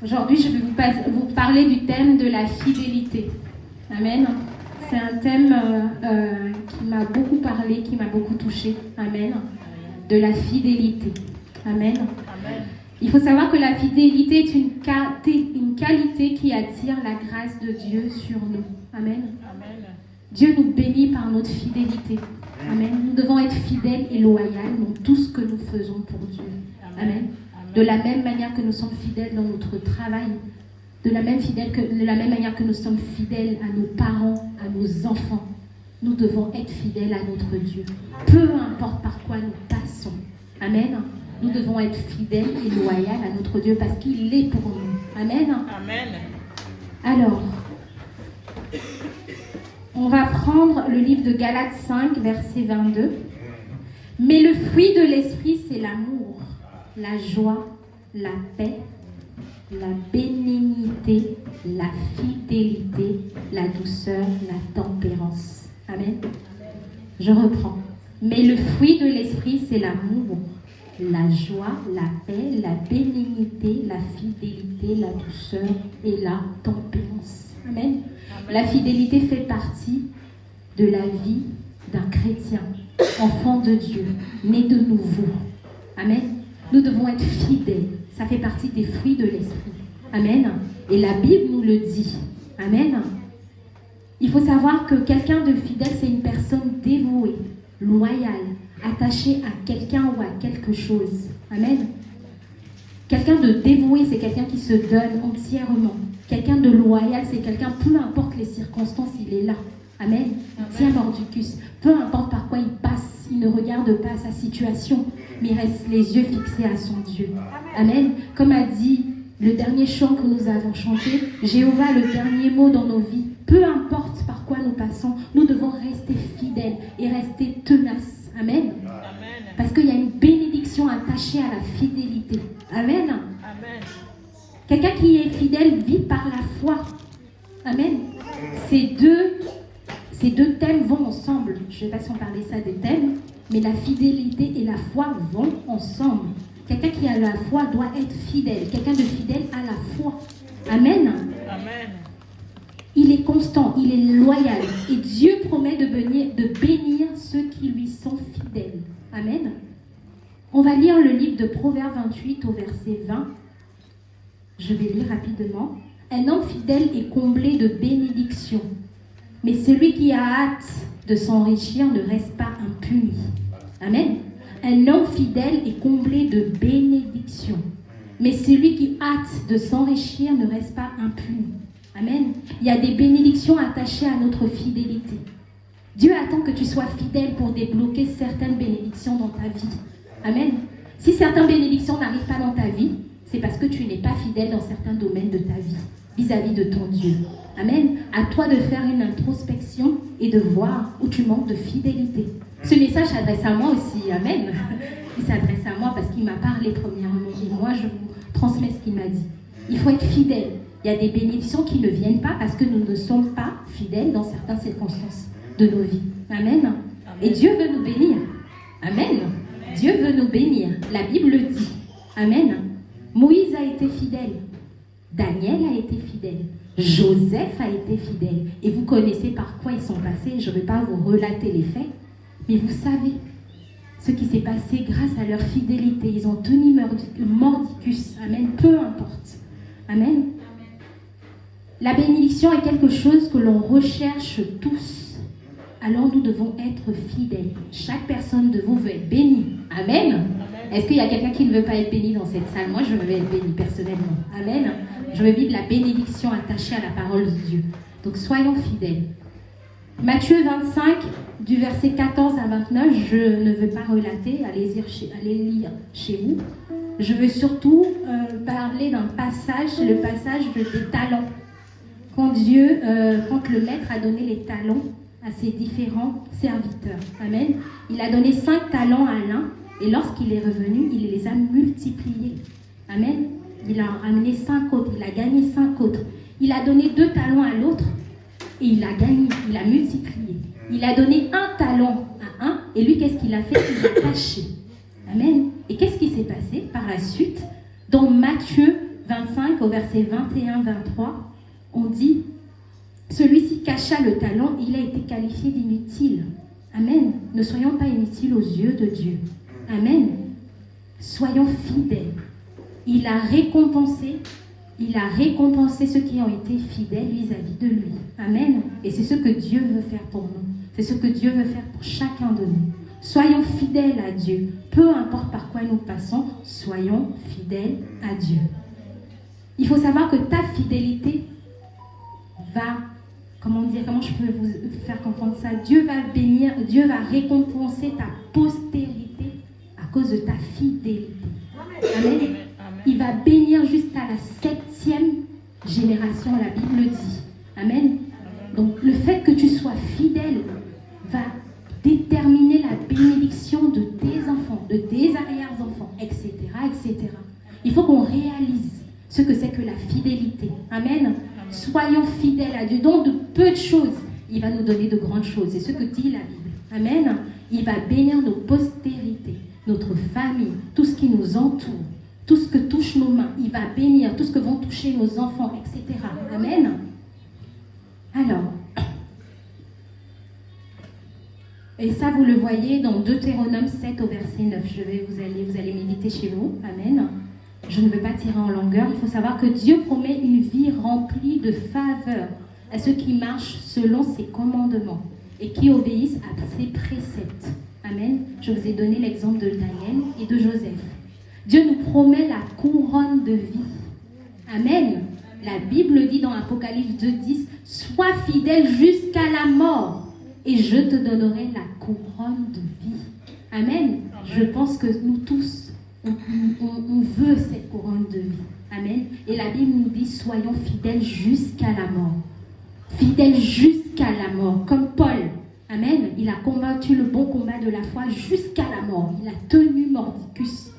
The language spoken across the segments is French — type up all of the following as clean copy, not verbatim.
Aujourd'hui, je vais vous parler du thème de la fidélité. Amen. C'est un thème qui m'a beaucoup parlé, qui m'a beaucoup touché. Amen. De la fidélité. Amen. Amen. Il faut savoir que la fidélité est une qualité qui attire la grâce de Dieu sur nous. Amen. Amen. Dieu nous bénit par notre fidélité. Amen. Nous devons être fidèles et loyaux dans tout ce que nous faisons pour Dieu. Amen. Amen. De la même manière que nous sommes fidèles dans notre travail, de la même manière que nous sommes fidèles à nos parents, à nos enfants, nous devons être fidèles à notre Dieu. Peu importe par quoi nous passons. Amen. Nous devons être fidèles et loyaux à notre Dieu parce qu'il est pour nous. Amen. Amen. Alors, on va prendre le livre de Galates 5, verset 22. Mais le fruit de l'esprit, c'est l'amour, la joie, la paix, la bénignité, la fidélité, la douceur, la tempérance. Amen. Je reprends. Mais le fruit de l'esprit, c'est l'amour, la joie, la paix, la bénignité, la fidélité, la douceur et la tempérance. Amen. La fidélité fait partie de la vie d'un chrétien, enfant de Dieu, né de nouveau. Amen. Nous devons être fidèles. Ça fait partie des fruits de l'esprit. Amen. Et la Bible nous le dit. Amen. Il faut savoir que quelqu'un de fidèle, c'est une personne dévouée, loyale, attachée à quelqu'un ou à quelque chose. Amen. Quelqu'un de dévoué, c'est quelqu'un qui se donne entièrement. Quelqu'un de loyal, c'est quelqu'un, peu importe les circonstances, il est là. Amen. Il tient mordicus. Peu importe par quoi il passe, il ne regarde pas sa situation, mais il reste les yeux fixés à son Dieu. Amen. Comme a dit le dernier chant que nous avons chanté, Jéhovah, le dernier mot dans nos vies. Peu importe par quoi nous passons, nous devons rester fidèles et rester tenaces. Amen. Parce qu'il y a une bénédiction attachée à la fidélité. Amen. Amen. Quelqu'un qui est fidèle vit par la foi. Amen. Ces deux thèmes vont ensemble. Je ne sais pas si on parlait ça des thèmes, mais la fidélité et la foi vont ensemble. Quelqu'un qui a la foi doit être fidèle. Quelqu'un de fidèle a la foi. Amen. Amen. Il est constant, il est loyal. Et Dieu promet de bénir ceux qui lui sont fidèles. Amen. On va lire le livre de Proverbes 28 au verset 20. Je vais lire rapidement. Un homme fidèle est comblé de bénédictions, mais celui qui a hâte de s'enrichir ne reste pas impuni. Amen. Un homme fidèle est comblé de bénédictions, mais celui qui hâte de s'enrichir ne reste pas impuni. Amen. Il y a des bénédictions attachées à notre fidélité. Dieu attend que tu sois fidèle pour débloquer certaines bénédictions dans ta vie. Amen. Si certaines bénédictions n'arrivent pas dans ta vie, c'est parce que tu n'es pas fidèle dans certains domaines de ta vie, vis-à-vis de ton Dieu. Amen. À toi de faire une introspection et de voir où tu manques de fidélité. Ce message s'adresse à moi aussi. Amen. Il s'adresse à moi parce qu'il m'a parlé premièrement. Et moi, je vous transmets ce qu'il m'a dit. Il faut être fidèle. Il y a des bénédictions qui ne viennent pas parce que nous ne sommes pas fidèles dans certaines circonstances de nos vies. Amen. Amen. Et Dieu veut nous bénir. Amen. Amen. Dieu veut nous bénir. La Bible le dit. Amen. Moïse a été fidèle. Daniel a été fidèle. Joseph a été fidèle. Et vous connaissez par quoi ils sont passés. Je ne vais pas vous relater les faits. Mais vous savez ce qui s'est passé grâce à leur fidélité. Ils ont tenu mordicus. Amen. Peu importe. Amen. La bénédiction est quelque chose que l'on recherche tous. Alors nous devons être fidèles. Chaque personne de vous veut être bénie. Amen. Amen. Est-ce qu'il y a quelqu'un qui ne veut pas être béni dans cette salle? Moi, je veux être béni personnellement. Amen. Je veux vivre la bénédiction attachée à la parole de Dieu. Donc soyons fidèles. Matthieu 25, du verset 14 à 29, je ne veux pas relater, allez lire chez vous. Je veux surtout parler d'un passage, le passage des talents. Quand le maître a donné les talents à ses différents serviteurs. Amen. Il a donné 5 talents à l'un et lorsqu'il est revenu, il les a multipliés. Amen. Il a amené 5 autres, il a gagné 5 autres. Il a donné 2 talents à l'autre et il a gagné, il a multiplié. Il a donné 1 talent à un et lui, qu'est-ce qu'il a fait? Il l'a caché. Amen. Et qu'est-ce qui s'est passé par la suite? Dans Matthieu 25, au verset 21-23, on dit « Celui-ci cacha le talent, il a été qualifié d'inutile. » Amen. Ne soyons pas inutiles aux yeux de Dieu. Amen. Soyons fidèles. Il a récompensé ceux qui ont été fidèles vis-à-vis de lui. Amen. Et c'est ce que Dieu veut faire pour nous. C'est ce que Dieu veut faire pour chacun de nous. Soyons fidèles à Dieu. Peu importe par quoi nous passons, soyons fidèles à Dieu. Il faut savoir que ta fidélité va, comment je peux vous faire comprendre ça? Dieu va bénir, Dieu va récompenser ta postérité à cause de ta fidélité. Amen. Il va bénir jusqu'à la 7e génération, la Bible dit. Amen. Donc le fait que tu sois fidèle va déterminer la bénédiction de tes enfants, de tes arrière-enfants, etc., etc. Il faut qu'on réalise ce que c'est que la fidélité. Amen. Soyons fidèles à Dieu. Donc de peu de choses, il va nous donner de grandes choses. C'est ce que dit la Bible. Amen. Il va bénir nos postérités, notre famille, tout ce qui nous entoure, tout ce que touche nos mains. Il va bénir tout ce que vont toucher nos enfants, etc. Amen. Alors, et ça vous le voyez dans Deutéronome 7 au verset 9. Vous allez méditer chez vous. Amen. Je ne veux pas tirer en longueur. Il faut savoir que Dieu promet une vie remplie de faveur à ceux qui marchent selon ses commandements et qui obéissent à ses préceptes. Amen. Je vous ai donné l'exemple de Daniel et de Joseph. Dieu nous promet la couronne de vie. Amen. La Bible dit dans Apocalypse 2:10, « Sois fidèle jusqu'à la mort et je te donnerai la couronne de vie. » Amen. Je pense que nous tous, on veut cette couronne de vie. Amen. Et la Bible nous dit, soyons fidèles jusqu'à la mort. Fidèles jusqu'à la mort, comme Paul. Amen. Il a combattu le bon combat de la foi jusqu'à la mort. Il a tenu mordicus.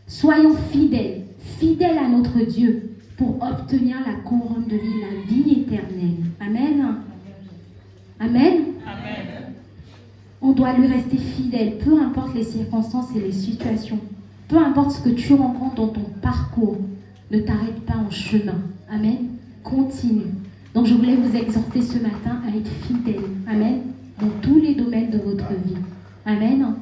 Soyons fidèles, fidèles à notre Dieu pour obtenir la couronne de vie, la vie éternelle. Amen. Amen. Amen. On doit lui rester fidèle, peu importe les circonstances et les situations. Peu importe ce que tu rencontres dans ton parcours, ne t'arrête pas en chemin. Amen. Continue. Donc je voulais vous exhorter ce matin à être fidèle. Amen. Dans tous les domaines de votre vie. Amen.